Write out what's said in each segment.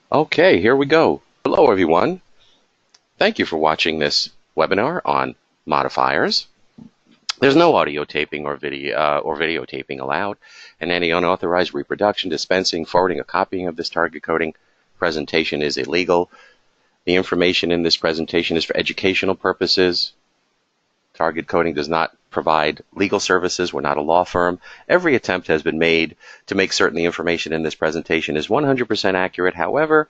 Okay, here we go. Hello, everyone. Thank you for watching this webinar on modifiers. There's no audio taping or videotaping allowed, and any unauthorized reproduction, dispensing, forwarding, or copying of this target coding presentation is illegal. The information in this presentation is for educational purposes. Target coding does not provide legal services. We're not a law firm. Every attempt has been made to make certain the information in this presentation is 100% accurate. However,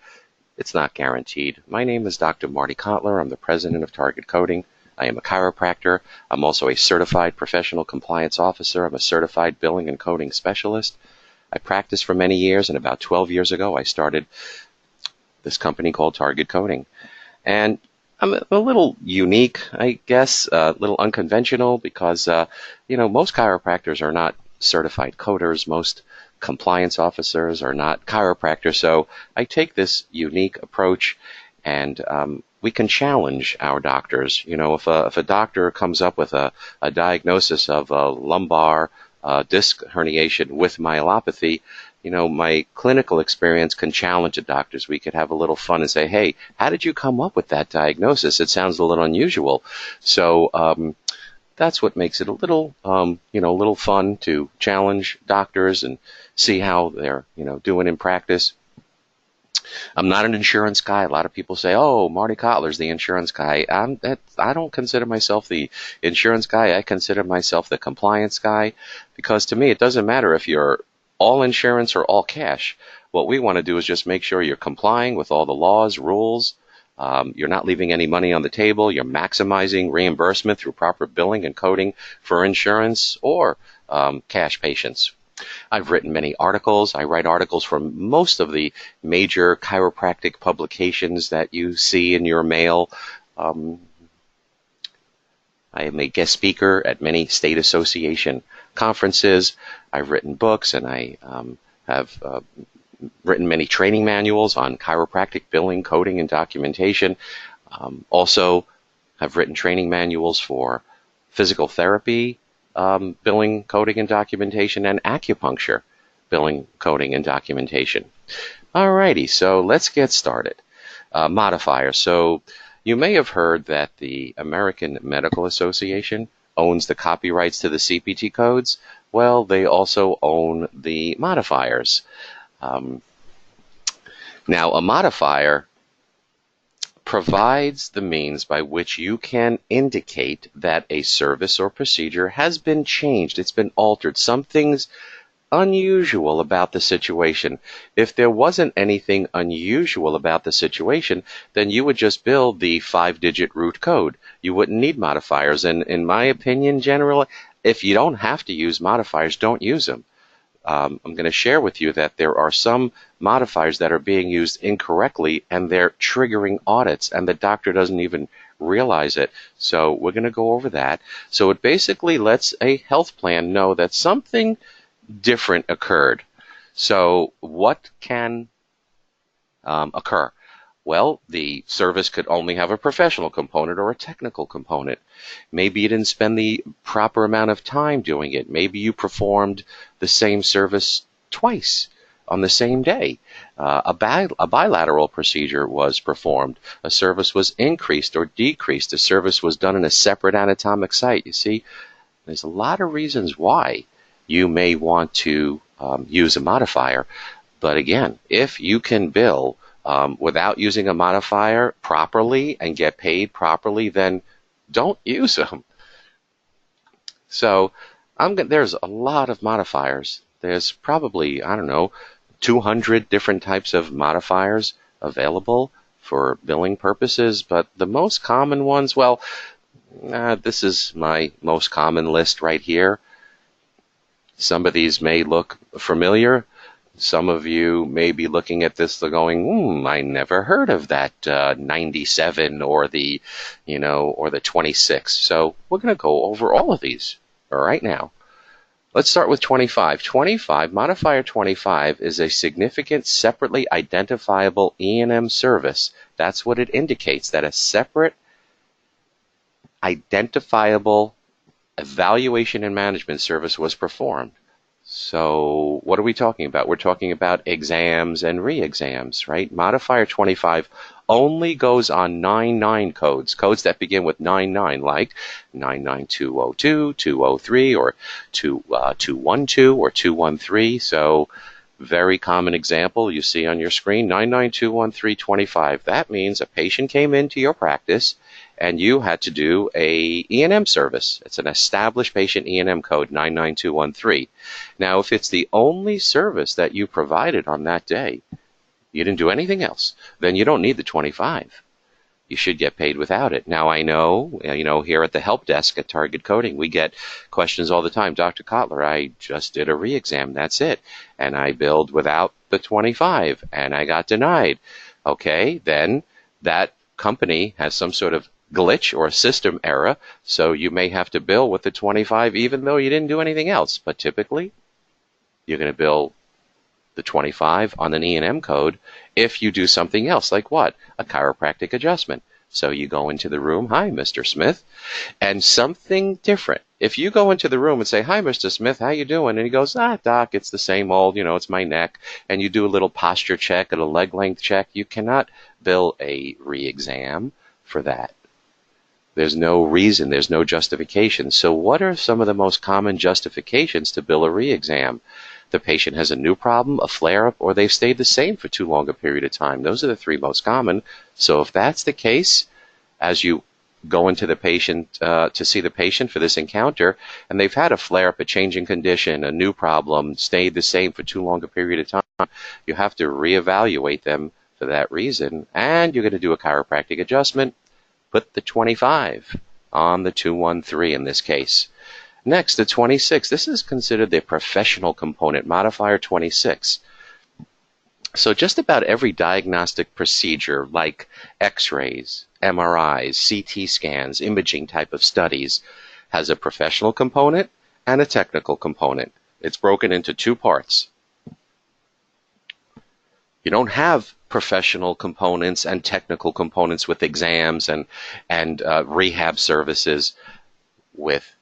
it's not guaranteed. My name is Dr. Marty Kotler. I'm the president of Target Coding. I am a chiropractor. I'm also a certified professional compliance officer. I'm a certified billing and coding specialist. I practiced for many years, and about 12 years ago, I started this company called Target Coding. And I'm a little unique, I guess, a little unconventional because, most chiropractors are not certified coders. Most compliance officers are not chiropractors. So I take this unique approach, and we can challenge our doctors. If a doctor comes up with a diagnosis of a lumbar disc herniation with myelopathy, my clinical experience can challenge the doctors. We could have a little fun and say, hey, how did you come up with that diagnosis? It sounds a little unusual. So that's what makes it a little, a little fun to challenge doctors and see how they're, doing in practice. I'm not an insurance guy. A lot of people say, oh, Marty Kotler's the insurance guy. I don't consider myself the insurance guy. I consider myself the compliance guy, because to me, it doesn't matter if you're all insurance or all cash. What we want to do is just make sure you're complying with all the laws, rules. You're not leaving any money on the table. You're maximizing reimbursement through proper billing and coding for insurance or cash patients. I've written many articles. I write articles for most of the major chiropractic publications that you see in your mail. I am a guest speaker at many state association conferences. I've written books, and I have written many training manuals on chiropractic billing, coding, and documentation. Also, have written training manuals for physical therapy, billing, coding, and documentation, and acupuncture, billing, coding, and documentation. Alrighty, so let's get started. Modifier. So you may have heard that the American Medical Association owns the copyrights to the CPT codes. Well, they also own the modifiers. Now, a modifier provides the means by which you can indicate that a service or procedure has been changed. It's been altered. Something's unusual about the situation. If there wasn't anything unusual about the situation, then you would just build the 5-digit root code. You wouldn't need modifiers. And in my opinion, generally, if you don't have to use modifiers, don't use them. I'm going to share with you that there are some modifiers that are being used incorrectly, and they're triggering audits, and the doctor doesn't even realize it. So we're going to go over that. So it basically lets a health plan know that something different occurred. So what can occur? Well, the service could only have a professional component or a technical component. Maybe you didn't spend the proper amount of time doing it. Maybe you performed the same service twice on the same day. A bilateral procedure was performed. A service was increased or decreased. A service was done in a separate anatomic site. You see, there's a lot of reasons why you may want to use a modifier. But again, if you can bill without using a modifier properly and get paid properly, then don't use them. So there's a lot of modifiers. There's probably, 200 different types of modifiers available for billing purposes, but the most common ones, well, this is my most common list right here. Some of these may look familiar. Some of you may be looking at this going, I never heard of that 97 or the, or the 26. So we're going to go over all of these right now. Let's start with 25. Modifier 25 is a significant separately identifiable E&M service. That's what it indicates, that a separate identifiable evaluation and management service was performed. So what are we talking about? We're talking about exams and re-exams, right? Modifier 25 only goes on 99 codes, codes that begin with 99, like 99202, 203, or 212 or 213. So very common example you see on your screen, 9921325. That means a patient came into your practice and you had to do a E&M service. It's an established patient E&M code, 99213. Now, if it's the only service that you provided on that day, you didn't do anything else, then you don't need the 25. You should get paid without it. Now, I know, here at the help desk at Target Coding, we get questions all the time. Dr. Kotler, I just did a re-exam. That's it. And I billed without the 25, and I got denied. Okay, then that company has some sort of glitch or a system error, so you may have to bill with the 25 even though you didn't do anything else. But typically, you're going to bill the 25 on an E&M code if you do something else, like what? A chiropractic adjustment. So you go into the room, hi, Mr. Smith, and something different. If you go into the room and say, hi, Mr. Smith, how you doing? And he goes, doc, it's the same old, it's my neck. And you do a little posture check and a leg length check. You cannot bill a re-exam for that. There's no reason, there's no justification. So what are some of the most common justifications to bill a re-exam? The patient has a new problem, a flare-up, or they've stayed the same for too long a period of time. Those are the three most common. So if that's the case, as you go into the patient to see the patient for this encounter, and they've had a flare-up, a change in condition, a new problem, stayed the same for too long a period of time, you have to reevaluate them for that reason, and you're going to do a chiropractic adjustment. Put the 25 on the 213 in this case. Next, the 26. This is considered the professional component, modifier 26. So just about every diagnostic procedure, like x-rays, MRIs, CT scans, imaging type of studies, has a professional component and a technical component. It's broken into two parts. You don't have professional components and technical components with exams and rehab services. With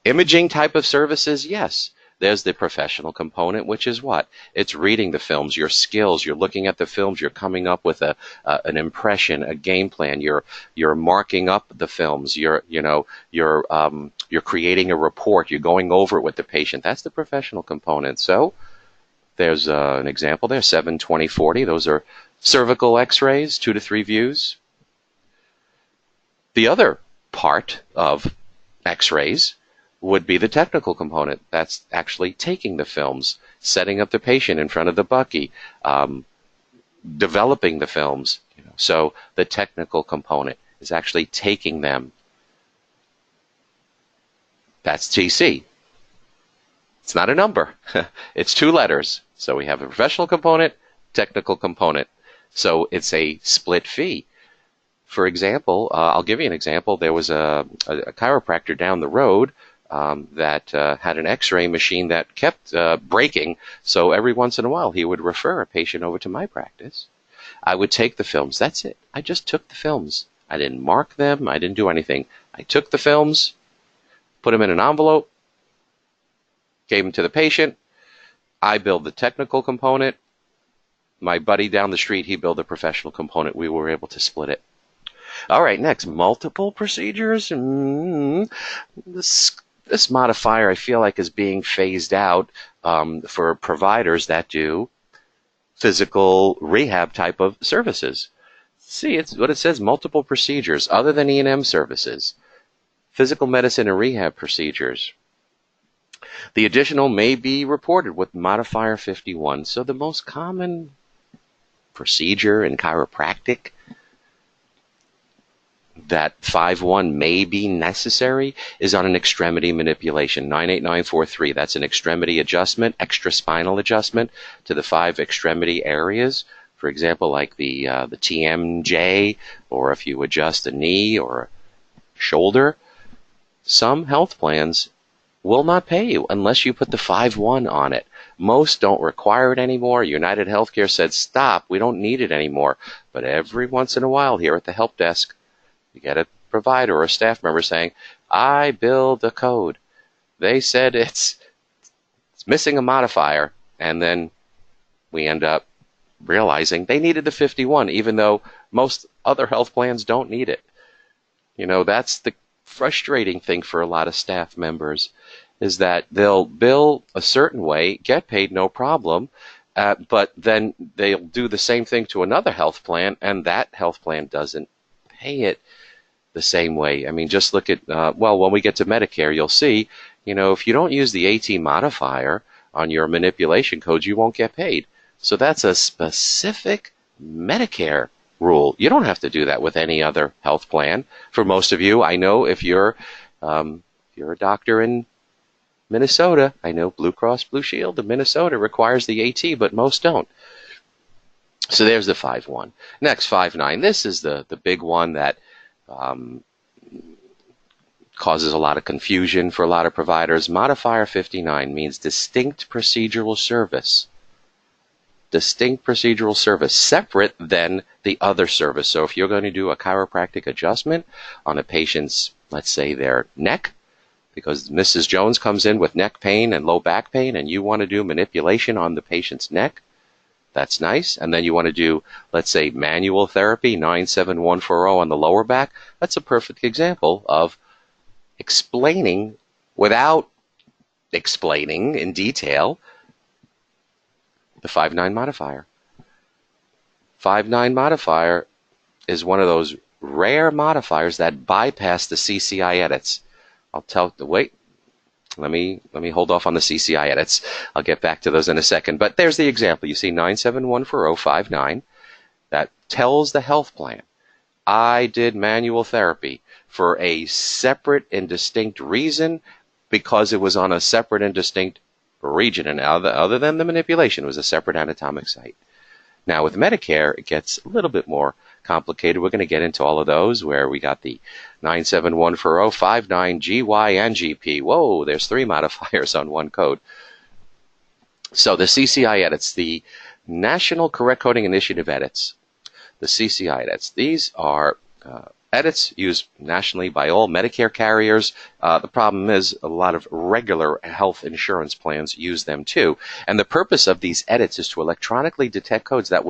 imaging type of services, yes. There's the professional component, which is what? It's reading the films, your skills. You're looking at the films. You're coming up with an impression, a game plan. You're marking up the films. You're creating a report. You're going over it with the patient. That's the professional component. So there's an example there, 7, 20, 40. Those are cervical x-rays, 2 to 3 views. The other part of x-rays would be the technical component. That's actually taking the films, setting up the patient in front of the bucky, developing the films. So the technical component is actually taking them. That's TC. It's not a number. It's 2 letters. So we have a professional component, technical component. So it's a split fee. For example, I'll give you an example. There was a chiropractor down the road that had an x-ray machine that kept breaking. So every once in a while, he would refer a patient over to my practice. I would take the films. That's it. I just took the films. I didn't mark them. I didn't do anything. I took the films, put them in an envelope, gave them to the patient. I billed the technical component. My buddy down the street, he billed the professional component. We were able to split it. All right, next, multiple procedures. This modifier, I feel like, is being phased out for providers that do physical rehab type of services. See, it's what it says, multiple procedures other than E&M services, physical medicine and rehab procedures. The additional may be reported with modifier 51. So the most common procedure in chiropractic that 5.1 may be necessary is on an extremity manipulation, 98943. That's an extremity adjustment, extra spinal adjustment to the 5 extremity areas. For example, like the TMJ, or if you adjust the knee or shoulder. Some health plans will not pay you unless you put the 5.1 on it. Most don't require it anymore. United Healthcare said, stop, we don't need it anymore. But every once in a while here at the help desk, you get a provider or a staff member saying, I billed the code. They said it's missing a modifier, and then we end up realizing they needed the 51, even though most other health plans don't need it. You know, that's the frustrating thing for a lot of staff members, is that they'll bill a certain way, get paid no problem, but then they'll do the same thing to another health plan, and that health plan doesn't pay it the same way. I mean, just look at, well, when we get to Medicare, you'll see, you know, if you don't use the AT modifier on your manipulation codes, you won't get paid. So that's a specific Medicare rule. You don't have to do that with any other health plan. For most of you, I know if you're a doctor in Minnesota, I know Blue Cross Blue Shield of Minnesota requires the AT, but most don't. So there's the 5-1. Next, 5-9. This is the big one that causes a lot of confusion for a lot of providers. Modifier 59 means distinct procedural service. Distinct procedural service, separate than the other service. So if you're going to do a chiropractic adjustment on a patient's, let's say, their neck, because Mrs. Jones comes in with neck pain and low back pain, and you want to do manipulation on the patient's neck, that's nice. And then you want to do, let's say, manual therapy, 97140 on the lower back. That's a perfect example of explaining without explaining in detail the 5-9 modifier. 5-9 modifier is one of those rare modifiers that bypass the CCI edits. Wait, let me hold off on the CCI edits. I'll get back to those in a second. But there's the example. You see 9714059. That tells the health plan, I did manual therapy for a separate and distinct reason because it was on a separate and distinct region. And other than the manipulation, it was a separate anatomic site. Now with Medicare, it gets a little bit more complicated. We're going to get into all of those where we got the 97140, 59, GY, and GP. Whoa, there's 3 modifiers on one code. So the CCI edits, the National Correct Coding Initiative edits, the CCI edits, these are edits used nationally by all Medicare carriers. The problem is a lot of regular health insurance plans use them too. And the purpose of these edits is to electronically detect codes that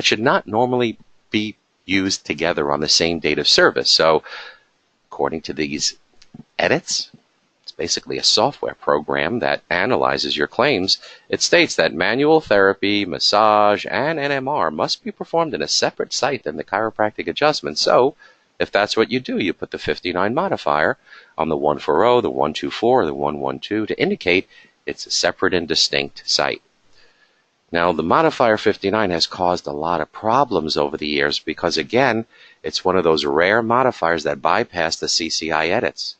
should not normally be used together on the same date of service. So according to these edits, it's basically a software program that analyzes your claims. It states that manual therapy, massage, and NMR must be performed in a separate site than the chiropractic adjustment. So if that's what you do, you put the 59 modifier on the 140, the 124, the 112 to indicate it's a separate and distinct site. Now, the modifier 59 has caused a lot of problems over the years because, again, it's one of those rare modifiers that bypass the CCI edits.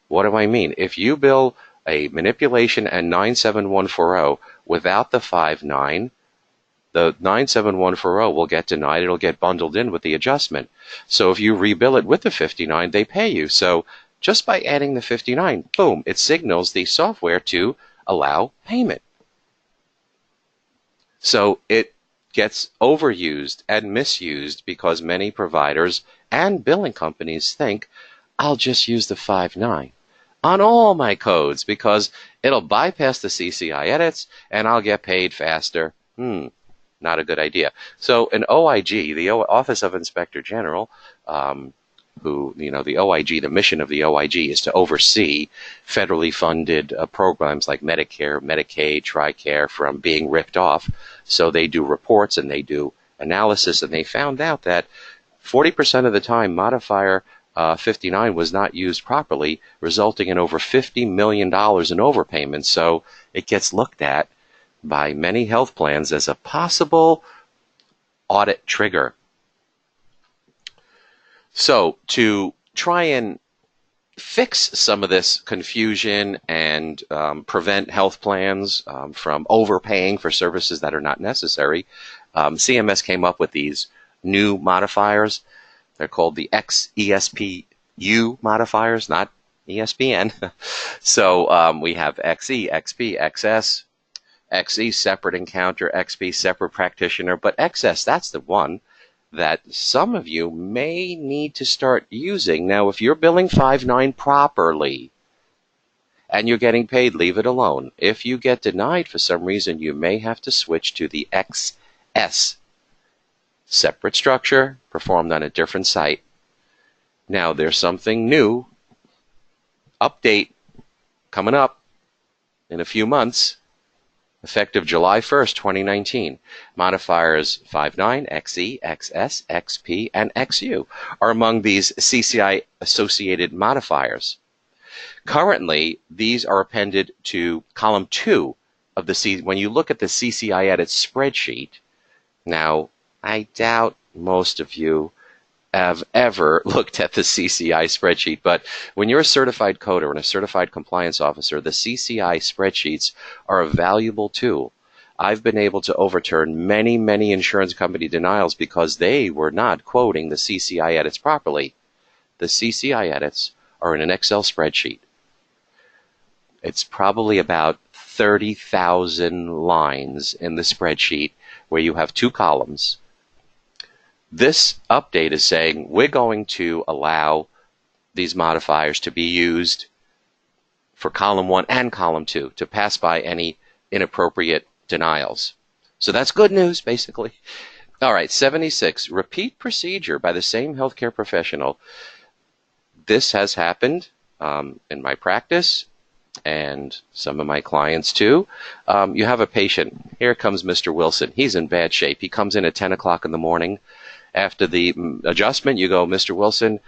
What do I mean? If you bill a manipulation and 97140 without the 59, the 97140 will get denied. It'll get bundled in with the adjustment. So if you rebill it with the 59, they pay you. So just by adding the 59, boom, it signals the software to allow payment. So it gets overused and misused because many providers and billing companies think, I'll just use the 59 on all my codes because it'll bypass the CCI edits and I'll get paid faster. Not a good idea. So an OIG, the Office of Inspector General, the OIG, the mission of the OIG is to oversee federally funded programs like Medicare, Medicaid, TRICARE from being ripped off. So they do reports and they do analysis, and they found out that 40% of the time modifier 59 was not used properly, resulting in over $50 million in overpayments. So it gets looked at by many health plans as a possible audit trigger. So to try and fix some of this confusion and prevent health plans from overpaying for services that are not necessary, CMS came up with these new modifiers. They're called the XESPU modifiers, not ESPN. So we have XE, XP, XS, XE separate encounter, XP separate practitioner, but XS, that's the one that some of you may need to start using. Now, if you're billing 59 properly, and you're getting paid, leave it alone. If you get denied for some reason, you may have to switch to the XS. Separate structure, performed on a different site. Now, there's something new, update, coming up in a few months, effective July 1st, 2019. Modifiers 59, XE, XS, XP, and XU are among these CCI-associated modifiers. Currently, these are appended to column 2 of the when you look at the CCI edit spreadsheet. Now, I doubt most of you have ever looked at the CCI spreadsheet, but when you're a certified coder and a certified compliance officer, the CCI spreadsheets are a valuable tool. I've been able to overturn many, many insurance company denials because they were not quoting the CCI edits properly. The CCI edits are in an Excel spreadsheet. It's probably about 30,000 lines in the spreadsheet where you have 2 columns. This update is saying we're going to allow these modifiers to be used for column 1 and column 2 to pass by any inappropriate denials. So that's good news, basically. All right, 76, repeat procedure by the same healthcare professional. This has happened in my practice and some of my clients too. You have a patient. Here comes Mr. Wilson. He's in bad shape. He comes in at 10 o'clock in the morning. After the adjustment, you go, Mr. Wilson,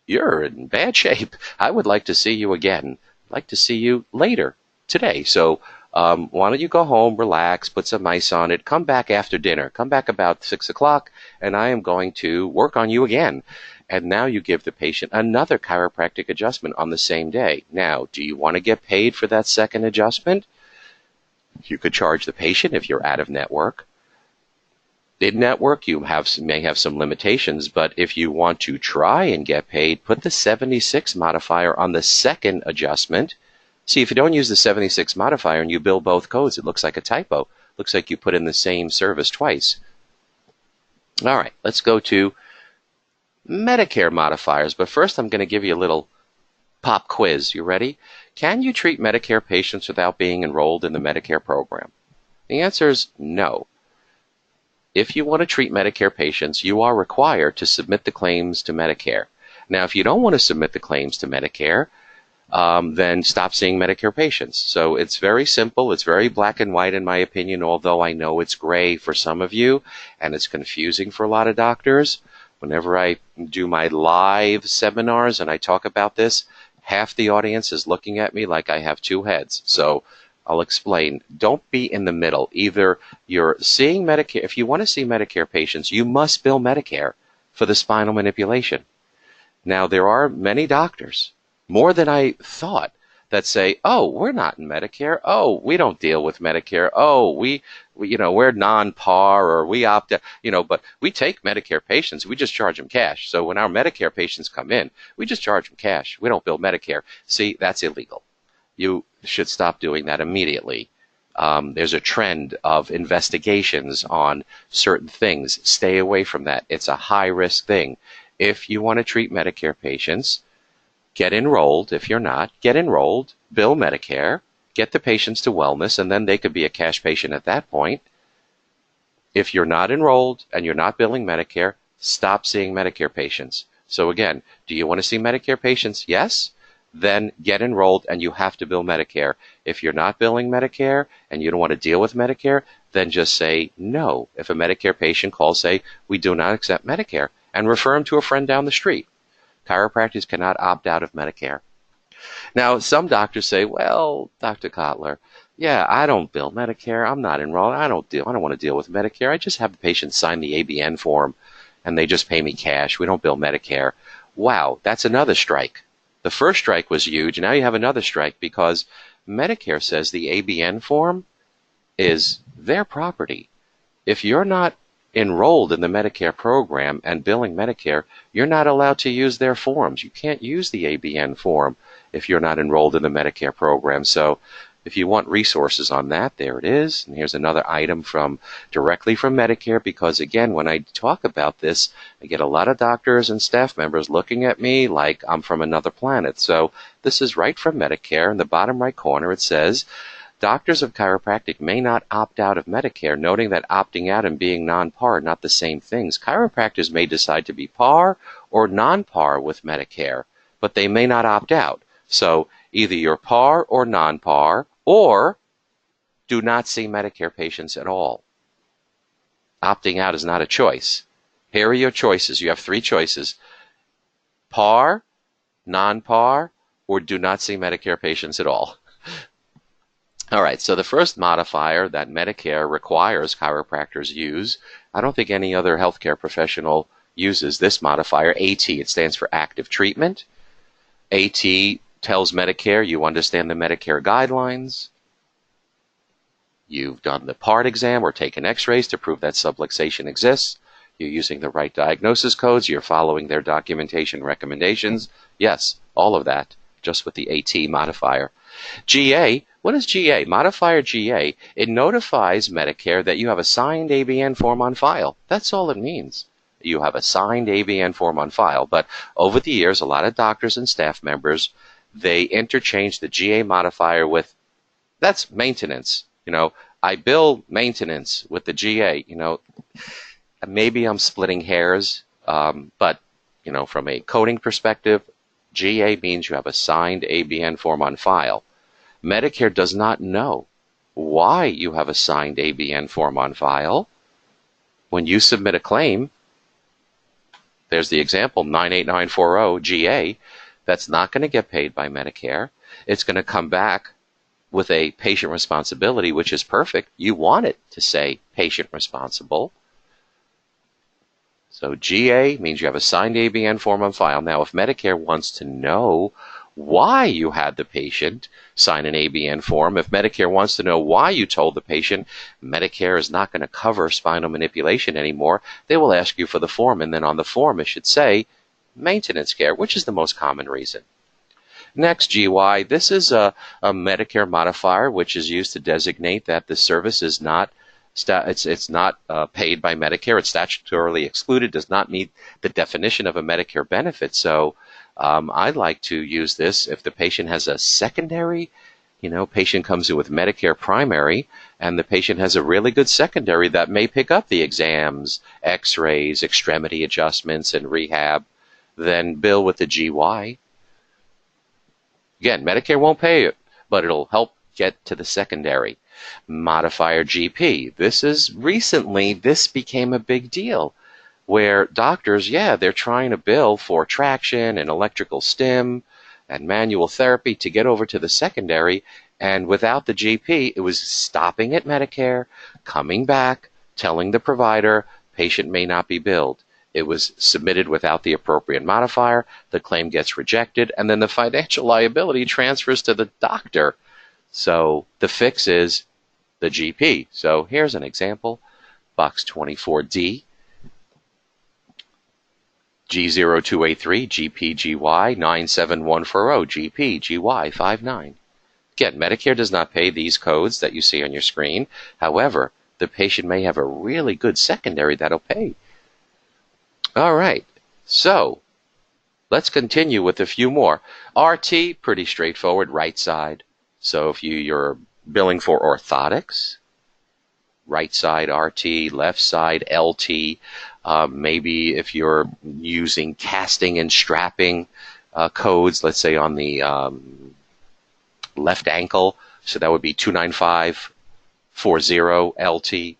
you're in bad shape. I would like to see you again. I'd like to see you later today. So why don't you go home, relax, put some ice on it, come back after dinner. Come back about 6 o'clock, and I am going to work on you again. And now you give the patient another chiropractic adjustment on the same day. Now, do you want to get paid for that second adjustment? You could charge the patient if you're out of network. In network, you may have some limitations, but if you want to try and get paid, put the 76 modifier on the second adjustment. See, if you don't use the 76 modifier and you bill both codes, it looks like a typo. Looks like you put in the same service twice. All right, let's go to Medicare modifiers, but first I'm going to give you a little pop quiz. You ready? Can you treat Medicare patients without being enrolled in the Medicare program? The answer is no. If you want to treat Medicare patients, you are required to submit the claims to Medicare. Now, if you don't want to submit the claims to Medicare, then stop seeing Medicare patients. So it's very simple. It's very black and white in my opinion, although I know it's gray for some of you, and it's confusing for a lot of doctors. Whenever I do my live seminars and I talk about this, half the audience is looking at me like I have 2 heads. So I'll explain. Don't be in the middle. Either you're seeing Medicare. If you want to see Medicare patients, you must bill Medicare for the spinal manipulation. Now, there are many doctors, more than I thought, that say, oh, we're not in Medicare. Oh, we don't deal with Medicare. Oh, we're non-par, or we opt out, but we take Medicare patients. We just charge them cash. So when our Medicare patients come in, we just charge them cash. We don't bill Medicare. See, that's illegal. You should stop doing that immediately. There's a trend of investigations on certain things. Stay away from that. It's a high-risk thing. If you want to treat Medicare patients, get enrolled. If you're not, get enrolled, bill Medicare, get the patients to wellness, and then they could be a cash patient at that point. If you're not enrolled and you're not billing Medicare, stop seeing Medicare patients. So again, do you want to see Medicare patients? Yes. Then get enrolled and you have to bill Medicare. If you're not billing Medicare and you don't want to deal with Medicare, then just say no. If a Medicare patient calls, say, we do not accept Medicare, and refer them to a friend down the street. Chiropractors cannot opt out of Medicare. Now, some doctors say, well, Dr. Kotler, yeah, I don't bill Medicare. I'm not enrolled. I don't want to deal with Medicare. I just have the patient sign the ABN form and they just pay me cash. We don't bill Medicare. Wow, that's another strike. The first strike was huge. Now you have another strike because Medicare says the ABN form is their property. If you're not enrolled in the Medicare program and billing Medicare, you're not allowed to use their forms. You can't use the ABN form if you're not enrolled in the Medicare program. So If you want resources on that, there it is. And here's another item directly from Medicare, because again, when I talk about this, I get a lot of doctors and staff members looking at me like I'm from another planet. So this is right from Medicare. In the bottom right corner, it says, doctors of chiropractic may not opt out of Medicare, noting that opting out and being non-par are not the same things. Chiropractors may decide to be par or non-par with Medicare, but they may not opt out. So either you're par or non-par, or do not see Medicare patients at all. Opting out is not a choice. Here are your choices. You have 3 choices: par, non-par, or do not see Medicare patients at all. All right, so the first modifier that Medicare requires chiropractors use, I don't think any other healthcare professional uses this modifier, AT. It stands for active treatment. AT tells Medicare you understand the Medicare guidelines. You've done the part exam or taken x-rays to prove that subluxation exists. You're using the right diagnosis codes. You're following their documentation recommendations. Yes, all of that, just with the AT modifier. GA, what is GA? Modifier GA, it notifies Medicare that you have a signed ABN form on file. That's all it means. You have a signed ABN form on file. But over the years, a lot of doctors and staff members, they interchange the GA modifier with, that's maintenance. I bill maintenance with the GA. Maybe I'm splitting hairs, but, from a coding perspective, GA means you have a signed ABN form on file. Medicare does not know why you have a signed ABN form on file. When you submit a claim, there's the example, 98940 GA, that's not going to get paid by Medicare. It's going to come back with a patient responsibility, which is perfect. You want it to say patient responsible. So GA means you have a signed ABN form on file. Now, if Medicare wants to know why you had the patient sign an ABN form, if Medicare wants to know why you told the patient Medicare is not going to cover spinal manipulation anymore, they will ask you for the form, and then on the form it should say maintenance care, which is the most common reason. Next, GY, this is a Medicare modifier which is used to designate that the service is not it's not paid by Medicare. It's statutorily excluded, does not meet the definition of a Medicare benefit. So I'd like to use this if the patient has a secondary, patient comes in with Medicare primary, and the patient has a really good secondary that may pick up the exams, x-rays, extremity adjustments, and rehab, then bill with the GY. Again, Medicare won't pay it, but it'll help get to the secondary. Modifier GP. This became a big deal where doctors, they're trying to bill for traction and electrical stim and manual therapy to get over to the secondary, and without the GP, it was stopping at Medicare, coming back, telling the provider, patient may not be billed. It was submitted without the appropriate modifier, the claim gets rejected, and then the financial liability transfers to the doctor. So the fix is the GP. So here's an example, box 24D, G0283, GPGY 97140, GPGY 59. Again, Medicare does not pay these codes that you see on your screen. However, the patient may have a really good secondary that'll pay. All right, so let's continue with a few more. RT, pretty straightforward, right side. So if you're billing for orthotics, right side RT, left side LT. Maybe if you're using casting and strapping codes, let's say on the left ankle, so that would be 29540 LT.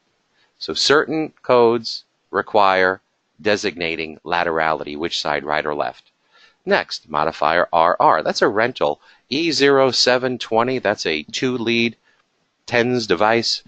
So certain codes require designating laterality, which side, right or left. Next, modifier RR. That's a rental. E0720, that's a 2-lead TENS device.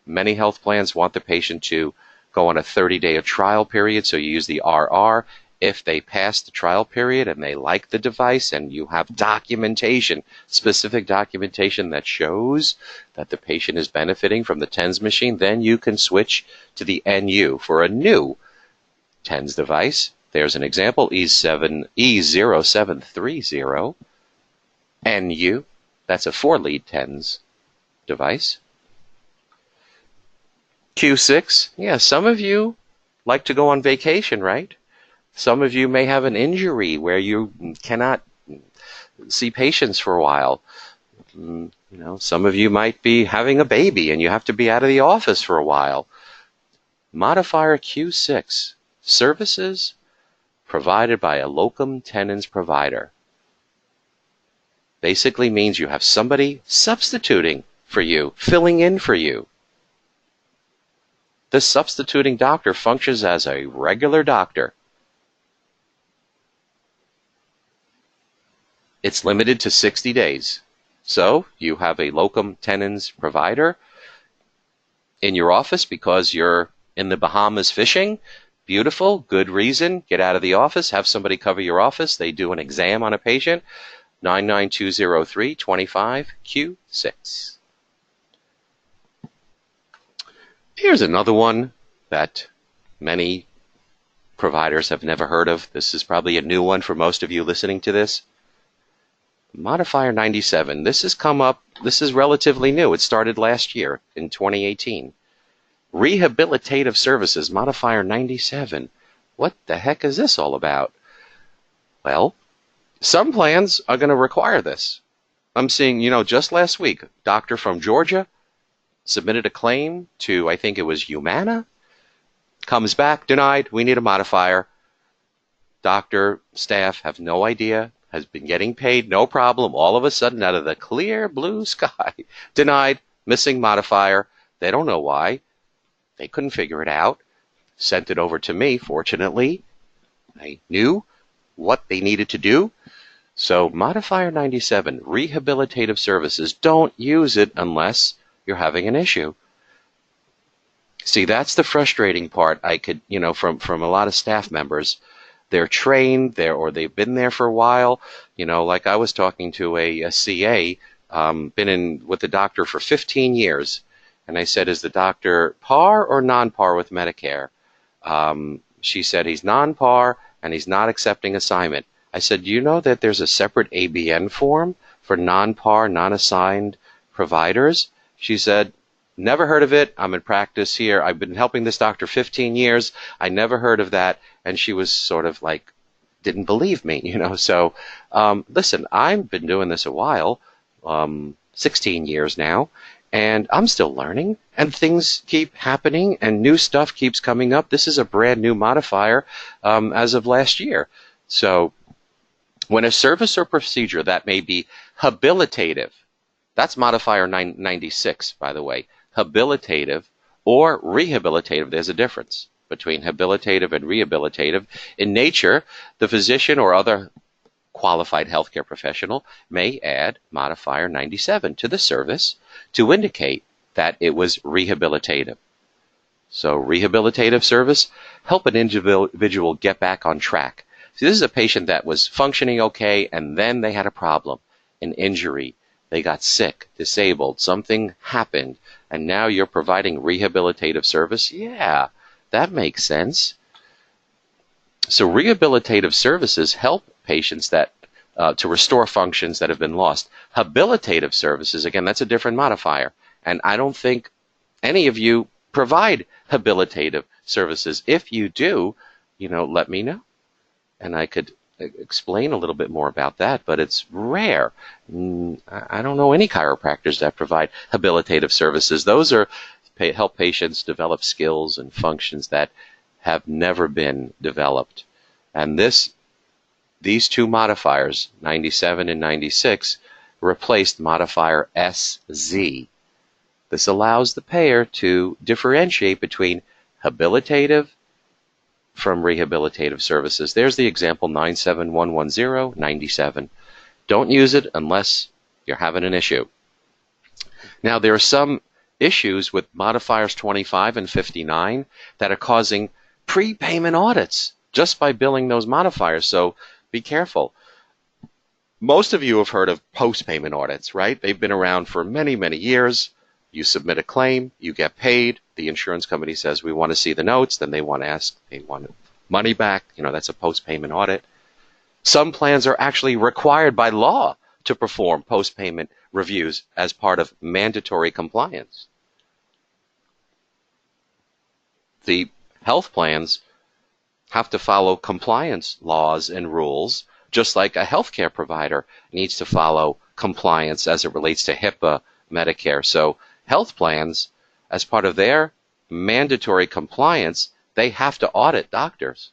Many health plans want the patient to go on a 30-day trial period, so you use the RR. If they pass the trial period and they like the device and you have documentation, specific documentation that shows that the patient is benefiting from the TENS machine, then you can switch to the NU for a new TENS device. There's an example, E0730 NU. That's a 4-lead TENS device. Q6, yeah, some of you like to go on vacation, right? Some of you may have an injury where you cannot see patients for a while. Some of you might be having a baby and you have to be out of the office for a while. Modifier Q6, services provided by a Locum Tenens provider. Basically means you have somebody substituting for you, filling in for you. The substituting doctor functions as a regular doctor. It's limited to 60 days. So you have a Locum Tenens provider in your office because you're in the Bahamas fishing. Beautiful, good reason. Get out of the office, have somebody cover your office. They do an exam on a patient. 99203-25Q6. Here's another one that many providers have never heard of. This is probably a new one for most of you listening to this. Modifier 97. This has come up. This is relatively new. It started last year in 2018. Rehabilitative services, Modifier 97. What the heck is this all about? Well, some plans are going to require this. I'm seeing, just last week, doctor from Georgia submitted a claim to, I think it was Humana. Comes back, denied. We need a modifier. Doctor, staff have no idea. Has been getting paid, no problem. All of a sudden, out of the clear blue sky, denied, missing modifier. They don't know why. They couldn't figure it out. Sent it over to me, fortunately. I knew what they needed to do. So Modifier 97, rehabilitative services, don't use it unless you're having an issue. See, that's the frustrating part. I could, from a lot of staff members. They're trained there, or they've been there for a while. Like I was talking to a CA, been in with the doctor for 15 years. And I said, is the doctor par or non-par with Medicare? She said he's non-par and he's not accepting assignment. I said, do you know that there's a separate ABN form for non-par, non-assigned providers? She said, never heard of it. I'm in practice here. I've been helping this doctor 15 years. I never heard of that. And she was sort of like, didn't believe me, So, listen, I've been doing this a while, 16 years now, and I'm still learning, and things keep happening, and new stuff keeps coming up. This is a brand new modifier as of last year. So, when a service or procedure that may be habilitative, that's Modifier 96, by the way, habilitative or rehabilitative, there's a difference between habilitative and rehabilitative. In nature, the physician or other qualified healthcare professional may add Modifier 97 to the service to indicate that it was rehabilitative. So rehabilitative service, help an individual get back on track. See, this is a patient that was functioning okay, and then they had a problem, an injury. They got sick, disabled, something happened, and now you're providing rehabilitative service? Yeah, that makes sense. So rehabilitative services help patients that to restore functions that have been lost. Habilitative services, again, that's a different modifier. And I don't think any of you provide habilitative services. If you do, let me know. And I could explain a little bit more about that, but it's rare. I don't know any chiropractors that provide habilitative services. Those are help patients develop skills and functions that have never been developed. And these two modifiers, 97 and 96, replaced modifier SZ. This allows the payer to differentiate between habilitative from rehabilitative services. There's the example, 97110, 97. Don't use it unless you're having an issue. Now, there are some issues with modifiers 25 and 59 that are causing prepayment audits just by billing those modifiers, so be careful. Most of you have heard of post-payment audits, right? They've been around for many, many years. You submit a claim, you get paid, the insurance company says, we want to see the notes, then they want money back, that's a post-payment audit. Some plans are actually required by law to perform post-payment reviews as part of mandatory compliance. The health plans have to follow compliance laws and rules, just like a healthcare provider needs to follow compliance as it relates to HIPAA, Medicare. So health plans, as part of their mandatory compliance, they have to audit doctors.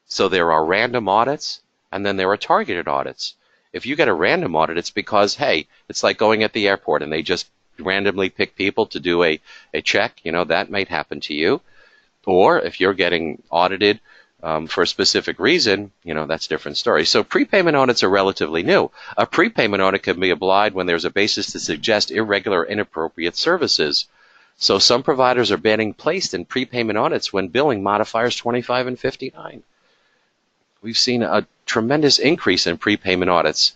So there are random audits, and then there are targeted audits. If you get a random audit, it's because, hey, it's like going at the airport and they just randomly pick people to do a check. You know, that might happen to you. Or if you're getting audited for a specific reason, you know, that's a different story. So prepayment audits are relatively new. A prepayment audit can be applied when there's a basis to suggest irregular or inappropriate services. So some providers are being placed in prepayment audits when billing modifiers 25 and 59. We've seen a tremendous increase in prepayment audits.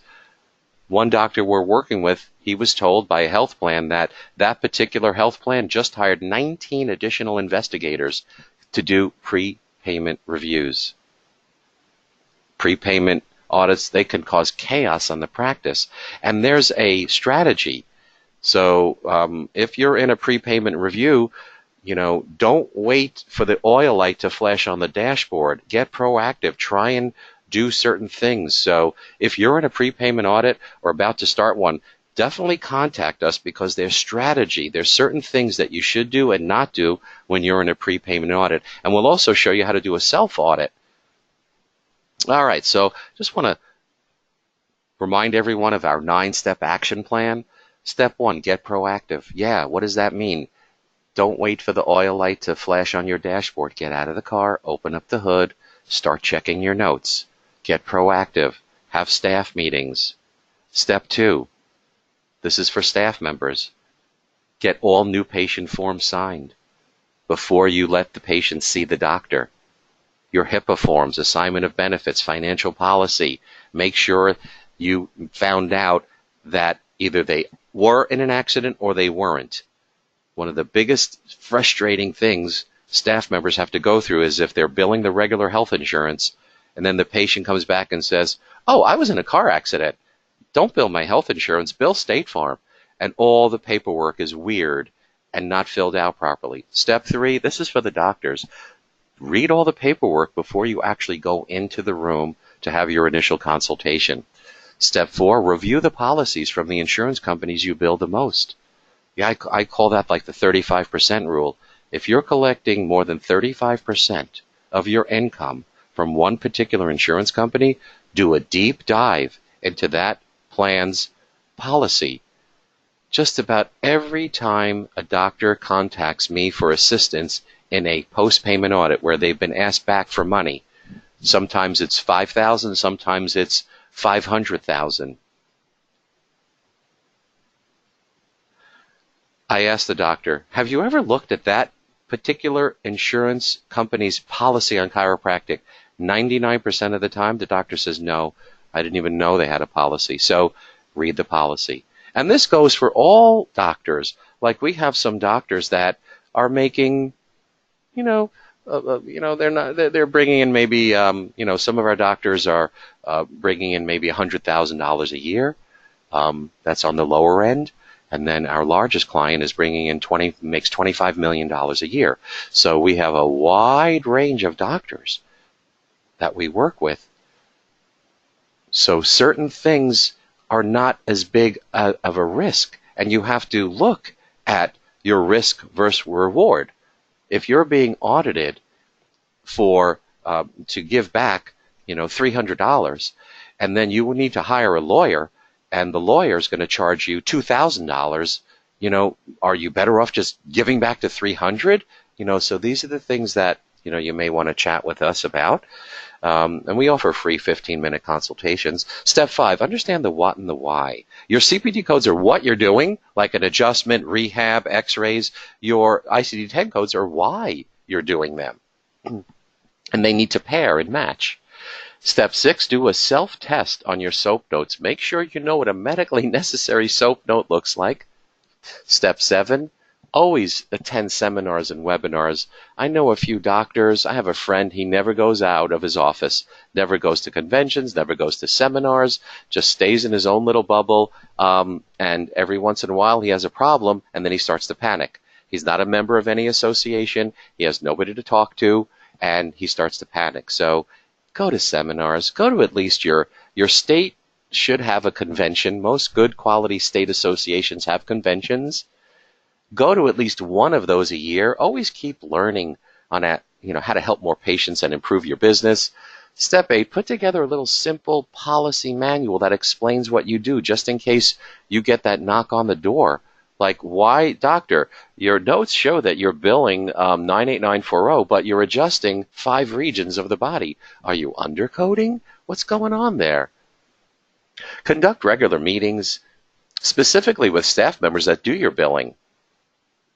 One doctor we're working with, he was told by a health plan that that particular health plan just hired 19 additional investigators to do prepayment reviews. Prepayment audits, they can cause chaos on the practice. And there's a strategy. So if you're in a prepayment review, you know, don't wait for the oil light to flash on the dashboard. Get proactive. Try and do certain things. So if you're in a prepayment audit or about to start one, definitely contact us, because there's strategy. There's certain things that you should do and not do when you're in a prepayment audit. And we'll also show you how to do a self-audit. All right, so just want to remind everyone of our 9-step action plan. Step 1, get proactive. Yeah, what does that mean? Don't wait for the oil light to flash on your dashboard. Get out of the car, open up the hood, start checking your notes. Get proactive. Have staff meetings. Step 2, this is for staff members. Get all new patient forms signed before you let the patient see the doctor. Your HIPAA forms, assignment of benefits, financial policy. Make sure you found out that either they were in an accident or they weren't. One of the biggest frustrating things staff members have to go through is if they're billing the regular health insurance and then the patient comes back and says, oh, I was in a car accident. Don't bill my health insurance, bill State Farm. And all the paperwork is weird and not filled out properly. Step 3, this is for the doctors. Read all the paperwork before you actually go into the room to have your initial consultation. Step 4, review the policies from the insurance companies you bill the most. Yeah, I call that like the 35% rule. If you're collecting more than 35% of your income from one particular insurance company, do a deep dive into that plan's policy. Just about every time a doctor contacts me for assistance in a post-payment audit where they've been asked back for money, sometimes it's $5,000, sometimes it's $500,000. I asked the doctor, have you ever looked at that particular insurance company's policy on chiropractic? 99% of the time, the doctor says, no, I didn't even know they had a policy. So read the policy. And this goes for all doctors. Like we have some doctors that are making, they're bringing in maybe, some of our doctors are bringing in maybe $100,000 a year. That's on the lower end. And then our largest client is bringing in makes $25 million a year. So we have a wide range of doctors that we work with. So certain things are not as big of a risk, and you have to look at your risk versus reward. If you're being audited for to give back, $300, and then you will need to hire a lawyer, and the lawyer is going to charge you $2,000, are you better off just giving back to $300? So these are the things that, you may want to chat with us about. And we offer free 15-minute consultations. Step 5, understand the what and the why. Your CPT codes are what you're doing, like an adjustment, rehab, x-rays. Your ICD-10 codes are why you're doing them. And they need to pair and match. Step 6, do a self-test on your SOAP notes. Make sure you know what a medically necessary SOAP note looks like. Step 7, Always attend seminars and webinars. I know a few doctors. I have a friend, he never goes out of his office, never goes to conventions, never goes to seminars, just stays in his own little bubble, and every once in a while he has a problem, and then he starts to panic. He's not a member of any association, he has nobody to talk to, and he starts to panic. So go to seminars, go to at least your state should have a convention. Most good quality state associations have conventions. Go to at least one of those a year. Always keep learning on how to help more patients and improve your business. Step 8, put together a little simple policy manual that explains what you do, just in case you get that knock on the door. Like, why, doctor, your notes show that you're billing 98940, but you're adjusting 5 regions of the body. Are you undercoding? What's going on there? Conduct regular meetings, specifically with staff members that do your billing,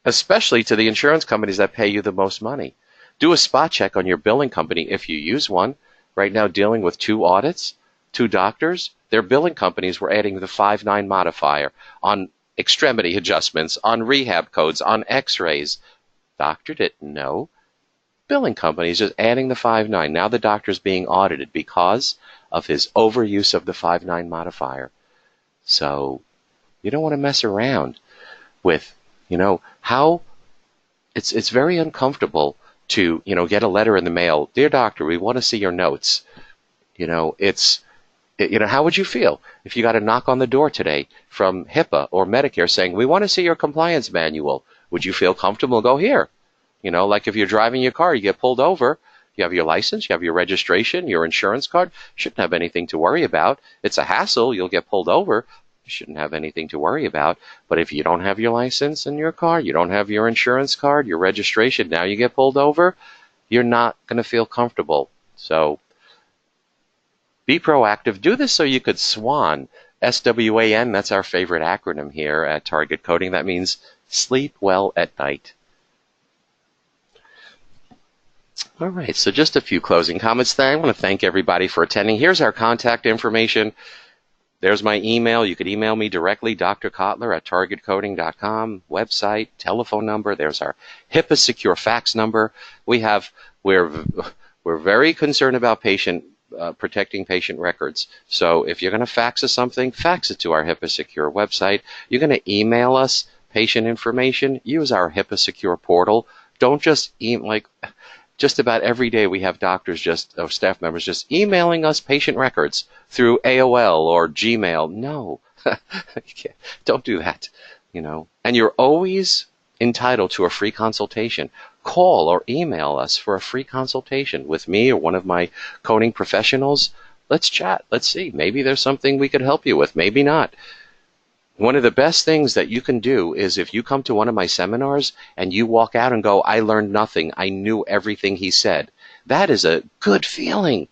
especially to the insurance companies that pay you the most money. Do a spot check on your billing company if you use one. Right now, dealing with 2 audits, 2 doctors, their billing companies were adding the 5-9 modifier on extremity adjustments, on rehab codes, on x-rays. Doctor didn't know. Billing companies just adding the 5-9. Now the doctor's being audited because of his overuse of the 5-9 modifier. So you don't want to mess around with how it's very uncomfortable to, get a letter in the mail. Dear doctor, we want to see your notes. How would you feel if you got a knock on the door today from HIPAA or Medicare saying, we want to see your compliance manual? Would you feel comfortable? Go here. Like if you're driving your car, you get pulled over. You have your license, you have your registration, your insurance card. Shouldn't have anything to worry about. It's a hassle. You'll get pulled over. You shouldn't have anything to worry about. But if you don't have your license in your car, you don't have your insurance card, your registration, now you get pulled over, you're not going to feel comfortable. So be proactive. Do this so you could SWAN. SWAN, that's our favorite acronym here at Target Coding. That means sleep well at night. All right, so just a few closing comments there. I want to thank everybody for attending. Here's our contact information. There's my email. You could email me directly, Dr. Kotler at targetcoding.com, website, telephone number. There's our HIPAA secure fax number. We're very concerned about protecting patient records. So if you're going to fax us something, fax it to our HIPAA secure website. You're going to email us patient information, use our HIPAA secure portal. Don't just just about every day we have doctors or staff members just emailing us patient records through AOL or Gmail. No, don't do that, And you're always entitled to a free consultation. Call or email us for a free consultation with me or one of my coding professionals. Let's chat. Let's see. Maybe there's something we could help you with. Maybe not. One of the best things that you can do is if you come to one of my seminars and you walk out and go, I learned nothing, I knew everything he said. That is a good feeling.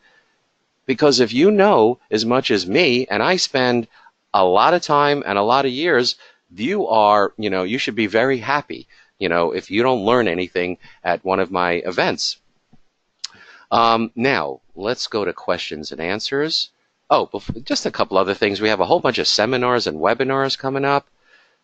Because if you know as much as me, and I spend a lot of time and a lot of years, you should be very happy, if you don't learn anything at one of my events. Now, let's go to questions and answers. Oh, just a couple other things. We have a whole bunch of seminars and webinars coming up.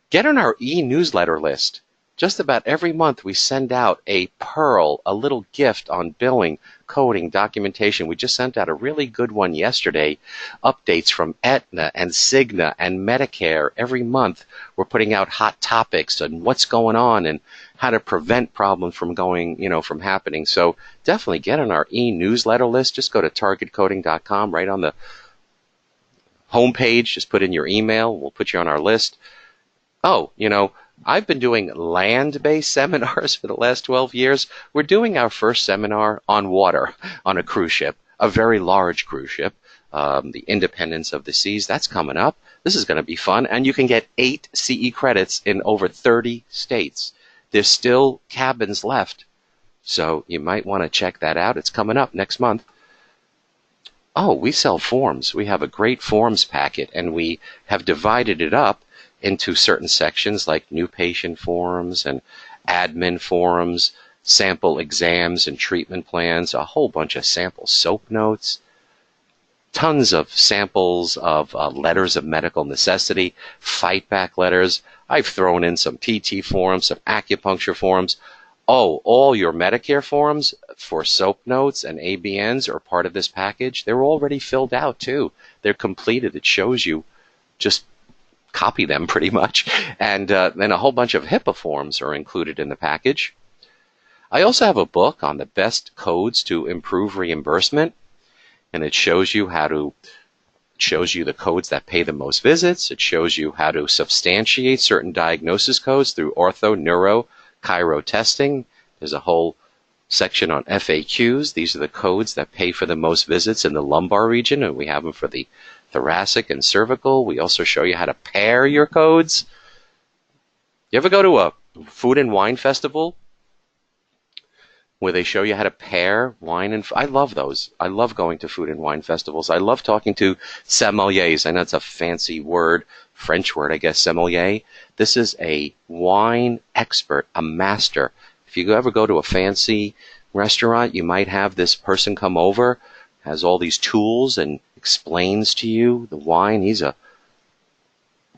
Get on our e-newsletter list. Just about every month we send out a pearl, a little gift on billing, coding, documentation. We just sent out a really good one yesterday. Updates from Aetna and Cigna and Medicare. Every month we're putting out hot topics and what's going on and how to prevent problems from from happening. So definitely get on our e-newsletter list. Just go to targetcoding.com, right on the homepage. Just put in your email. We'll put you on our list. Oh, I've been doing land-based seminars for the last 12 years. We're doing our first seminar on water on a cruise ship, a very large cruise ship, the Independence of the Seas. That's coming up. This is going to be fun. And you can get 8 CE credits in over 30 states. There's still cabins left, so you might want to check that out. It's coming up next month. Oh, we sell forms. We have a great forms packet, and we have divided it up into certain sections like new patient forms and admin forms, sample exams and treatment plans, a whole bunch of sample soap notes. tons of samples of letters of medical necessity, fight back letters. I've thrown in some PT forms, some acupuncture forms. Oh, all your Medicare forms for SOAP notes and ABNs are part of this package. They're already filled out too. They're completed. It shows you. Just copy them pretty much. And then a whole bunch of HIPAA forms are included in the package. I also have a book on the best codes to improve reimbursement. And it shows you the codes that pay the most visits. It shows you how to substantiate certain diagnosis codes through ortho, neuro, chiro testing. There's a whole section on FAQs. These are the codes that pay for the most visits in the lumbar region, and we have them for the thoracic and cervical. We also show you how to pair your codes. You ever go to a food and wine festival where they show you how to pair wine and I love those. I love going to food and wine festivals. I love talking to sommeliers. I know it's a fancy word, French word, I guess, sommelier. This is a wine expert, a master. If you ever go to a fancy restaurant, you might have this person come over, has all these tools and explains to you the wine. He's a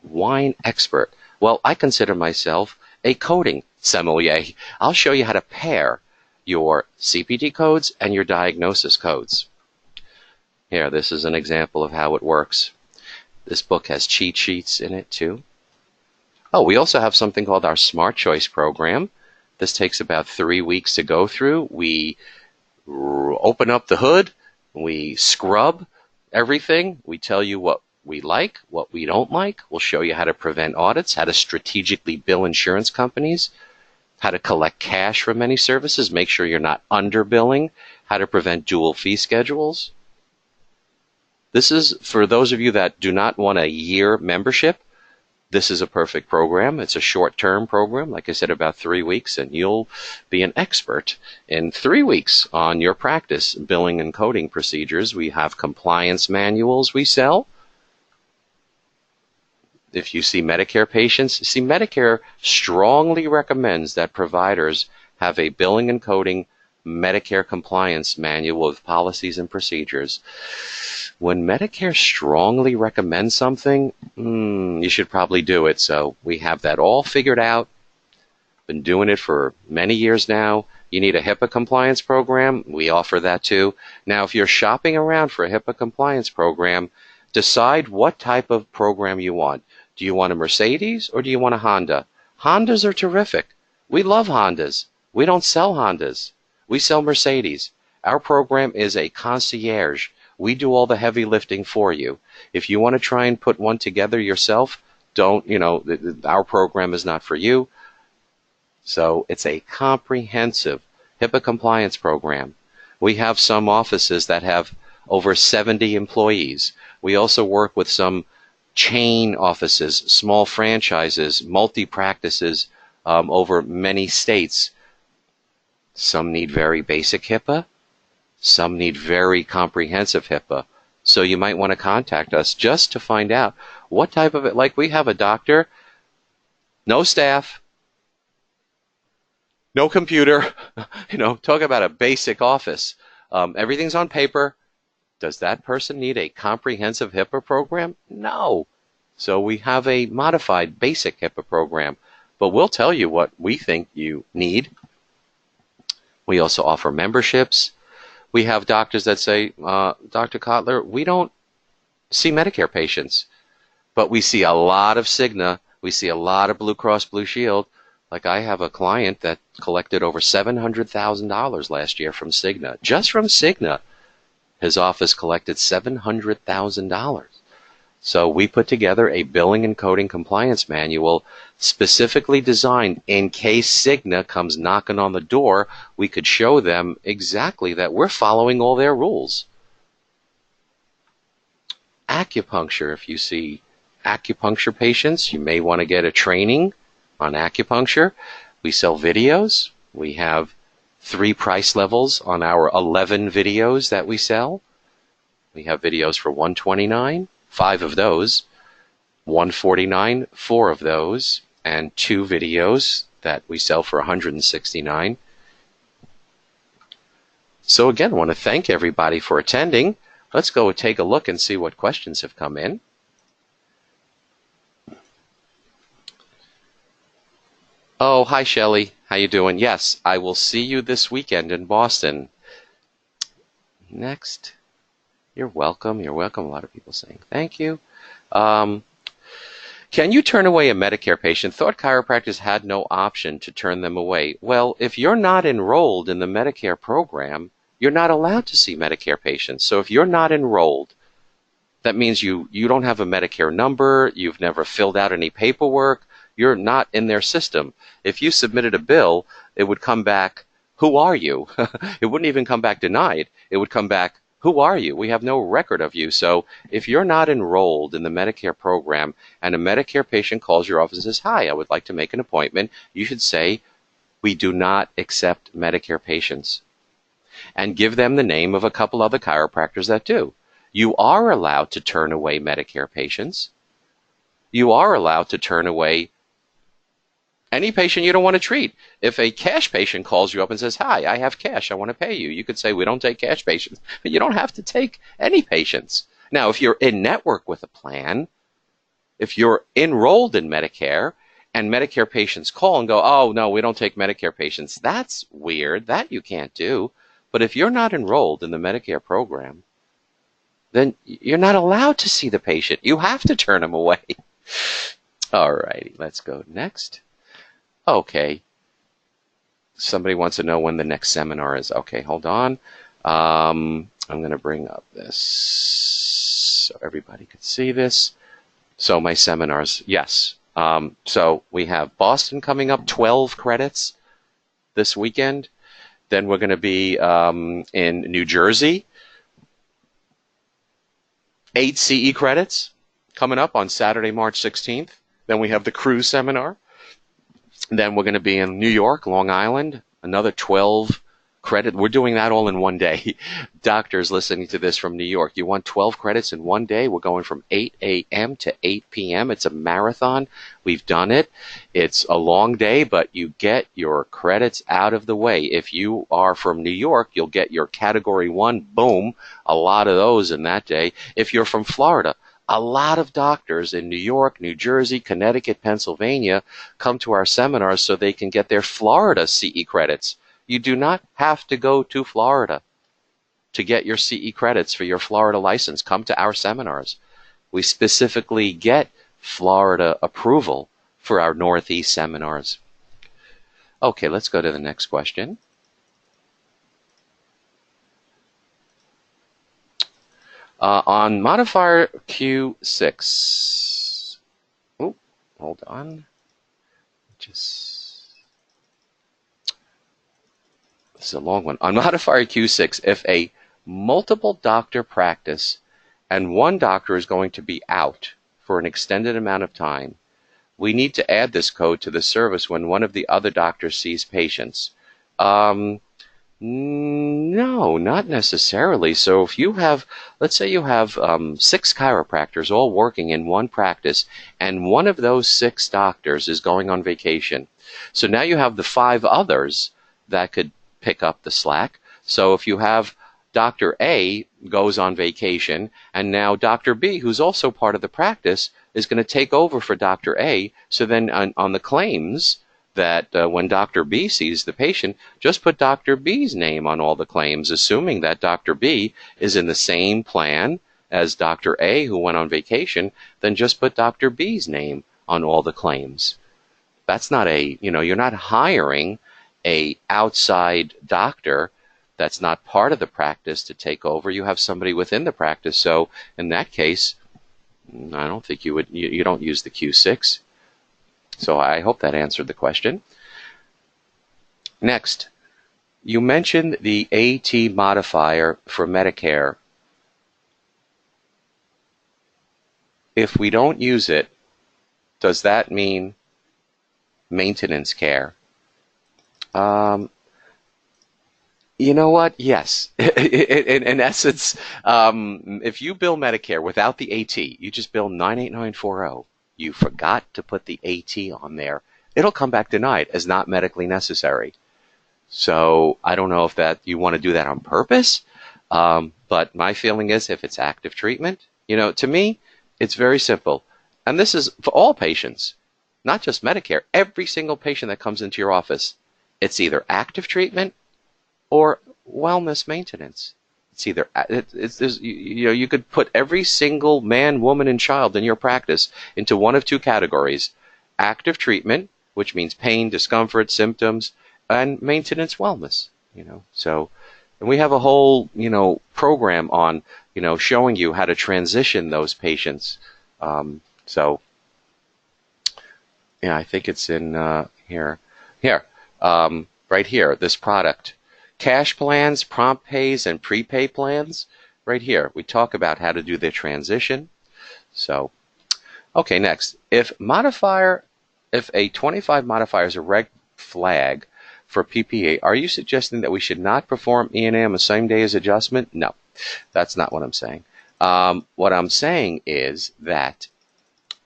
wine expert. Well, I consider myself a coding sommelier. I'll show you how to pair your CPT codes and your diagnosis codes. Here, this is an example of how it works. This book has cheat sheets in it too. Oh, we also have something called our Smart Choice program. This takes about 3 weeks to go through. We open up the hood, we scrub everything, we tell you what we like, what we don't like. We'll show you how to prevent audits, how to strategically bill insurance companies, how to collect cash from many services, make sure you're not underbilling, how to prevent dual fee schedules. This is for those of you that do not want a year membership. This is a perfect program. It's a short-term program, like I said, about 3 weeks, and you'll be an expert in 3 weeks on your practice billing and coding procedures. We have compliance manuals we sell. If you see Medicare patients, see, Medicare strongly recommends that providers have a billing and coding Medicare compliance manual with policies and procedures. When Medicare strongly recommends something, you should probably do it. So we have that all figured out. Been doing it for many years now. You need a HIPAA compliance program? We offer that too. Now, if you're shopping around for a HIPAA compliance program, decide what type of program you want. Do you want a Mercedes or do you want a Honda? Hondas are terrific. We love Hondas. We don't sell Hondas. We sell Mercedes. Our program is a concierge. We do all the heavy lifting for you. If you want to try and put one together yourself, our program is not for you. So it's a comprehensive HIPAA compliance program. We have some offices that have over 70 employees. We also work with some chain offices, small franchises, multi-practices over many states. Some need very basic HIPAA. Some need very comprehensive HIPAA. So you might want to contact us just to find out what type of it. Like we have a doctor, no staff, no computer, talk about a basic office. Everything's on paper. Does that person need a comprehensive HIPAA program? No. So we have a modified basic HIPAA program, but we'll tell you what we think you need. We also offer memberships. We have doctors that say, Dr. Kotler, we don't see Medicare patients, but we see a lot of Cigna. We see a lot of Blue Cross Blue Shield. Like I have a client that collected over $700,000 last year from Cigna. Just from Cigna, his office collected $700,000. So we put together a billing and coding compliance manual specifically designed in case Cigna comes knocking on the door, we could show them exactly that we're following all their rules. Acupuncture, if you see acupuncture patients, you may want to get a training on acupuncture. We sell videos. We have 3 price levels on our 11 videos that we sell. We have videos for $129, 5 of those, $149, 4 of those, and 2 videos that we sell for $169. So again, I want to thank everybody for attending. Let's go take a look and see what questions have come in. Oh, hi, Shelley. How you doing? Yes, I will see you this weekend in Boston. Next. You're welcome. You're welcome. A lot of people saying thank you. Can you turn away a Medicare patient? Thought chiropractors had no option to turn them away. Well, if you're not enrolled in the Medicare program, you're not allowed to see Medicare patients. So if you're not enrolled, that means you don't have a Medicare number, you've never filled out any paperwork, you're not in their system. If you submitted a bill, it would come back, who are you? It wouldn't even come back denied. It would come back, who are you? We have no record of you. So if you're not enrolled in the Medicare program and a Medicare patient calls your office and says, hi, I would like to make an appointment, you should say, we do not accept Medicare patients. And give them the name of a couple other chiropractors that do. You are allowed to turn away Medicare patients. You are allowed to turn away any patient you don't want to treat. If a cash patient calls you up and says, hi, I have cash, I want to pay you, you could say, we don't take cash patients. But you don't have to take any patients. Now, if you're in network with a plan, if you're enrolled in Medicare, and Medicare patients call and go, oh, no, we don't take Medicare patients, that's weird. That you can't do. But if you're not enrolled in the Medicare program, then you're not allowed to see the patient. You have to turn them away. All righty, let's go next. Okay. Somebody wants to know when the next seminar is. Okay, hold on. I'm going to bring up this so everybody could see this. So my seminars, yes. So we have Boston coming up, 12 credits this weekend. Then we're going to be in New Jersey, 8 CE credits coming up on Saturday, March 16th. Then we have the cruise seminar. Then we're going to be in New York, Long Island, another 12 credit. We're doing that all in one day. Doctors listening to this from New York, you want 12 credits in one day? We're going from 8 a.m. to 8 p.m. It's a marathon. We've done it. It's a long day, but you get your credits out of the way. If you are from New York, you'll get your Category 1, boom, a lot of those in that day. If you're from Florida, a lot of doctors in New York, New Jersey, Connecticut, Pennsylvania come to our seminars so they can get their Florida CE credits. You do not have to go to Florida to get your CE credits for your Florida license. Come to our seminars. We specifically get Florida approval for our Northeast seminars. Okay, let's go to the next question. On Modifier Q6. Oh, hold on. This is a long one. On Modifier Q6, if a multiple doctor practice and one doctor is going to be out for an extended amount of time, we need to add this code to the service when one of the other doctors sees patients. No, not necessarily. So if you have, let's say you have 6 chiropractors all working in one practice, and one of those 6 doctors is going on vacation. So now you have the 5 others that could pick up the slack. So if you have Dr. A goes on vacation, and now Dr. B, who's also part of the practice, is going to take over for Dr. A. So then on the claims, that when Dr. B sees the patient, just put Dr. B's name on all the claims, assuming that Dr. B is in the same plan as Dr. A who went on vacation, then just put Dr. B's name on all the claims. That's not you're not hiring a outside doctor that's not part of the practice to take over. You have somebody within the practice. So in that case, I don't think you don't use the Q6. So I hope that answered the question. Next, you mentioned the AT modifier for Medicare. If we don't use it, does that mean maintenance care? You know what? Yes. In essence, if you bill Medicare without the AT, you just bill 98940. You forgot to put the AT on there, it'll come back denied as not medically necessary. So I don't know if that you want to do that on purpose, But my feeling is if it's active treatment, to me, it's very simple. And this is for all patients, not just Medicare. Every single patient that comes into your office, it's either active treatment or wellness maintenance. It's either you could put every single man, woman, and child in your practice into one of two categories: active treatment, which means pain, discomfort, symptoms, and maintenance wellness. So, and we have a whole program on showing you how to transition those patients. So, yeah, I think it's in here, right here. This product. Cash plans, prompt pays, and prepay plans. Right here, we talk about how to do the transition. So, okay, next. If a 25 modifier is a red flag for PPA, are you suggesting that we should not perform E&M a same day as adjustment? No, that's not what I'm saying. What I'm saying is that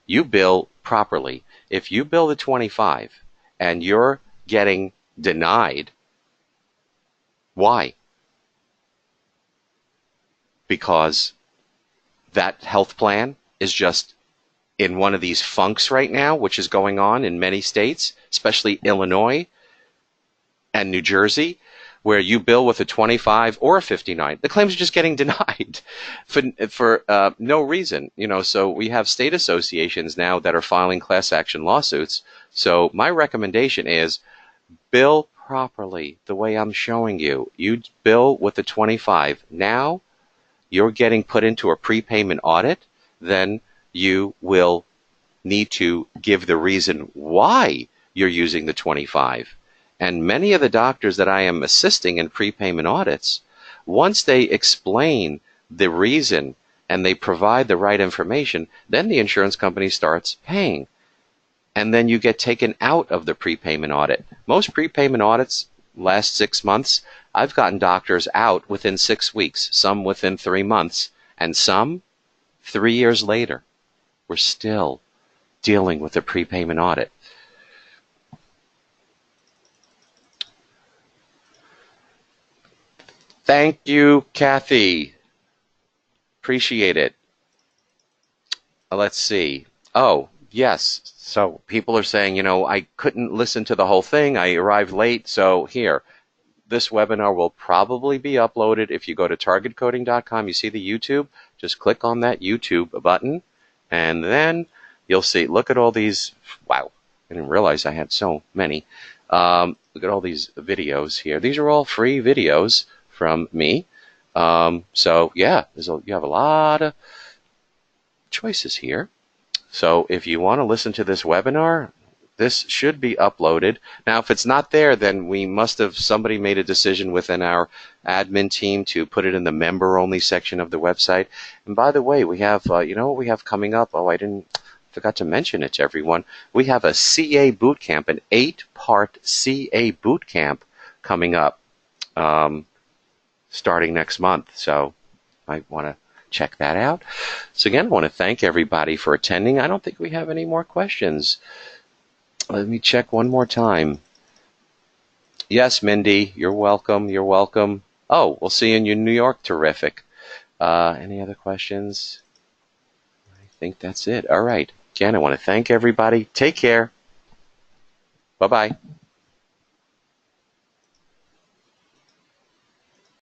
you bill properly. If you bill the 25 and you're getting denied, why? Because that health plan is just in one of these funks right now, which is going on in many states, especially Illinois and New Jersey, where you bill with a 25 or a 59. The claims are just getting denied for no reason. So we have state associations now that are filing class action lawsuits. So my recommendation is bill properly the way I'm showing you. You bill with the 25. Now you're getting put into a prepayment audit, then you will need to give the reason why you're using the 25. And many of the doctors that I am assisting in prepayment audits, once they explain the reason and they provide the right information, then the insurance company starts paying. And then you get taken out of the prepayment audit. Most prepayment audits last 6 months. I've gotten doctors out within 6 weeks, some within 3 months, and some 3 years later. We're still dealing with a prepayment audit. Thank you, Kathy. Appreciate it. Let's see. Oh, yes. So people are saying, I couldn't listen to the whole thing. I arrived late. So here, this webinar will probably be uploaded. If you go to targetcoding.com, you see the YouTube. Just click on that YouTube button, and then you'll see. Look at all these. Wow, I didn't realize I had so many. Look at all these videos here. These are all free videos from me. So yeah, you have a lot of choices here. So if you want to listen to this webinar, this should be uploaded. Now, if it's not there, then somebody made a decision within our admin team to put it in the member-only section of the website. And by the way, we have, what we have coming up? Oh, forgot to mention it to everyone. We have a CA boot camp, an 8-part CA boot camp coming up, starting next month. So I want to check that out. So again, I want to thank everybody for attending. I don't think we have any more questions. Let me check one more time. Yes, Mindy, you're welcome. You're welcome. Oh, we'll see you in New York. Terrific. Any other questions? I think that's it. All right. Again, I want to thank everybody. Take care. Bye-bye.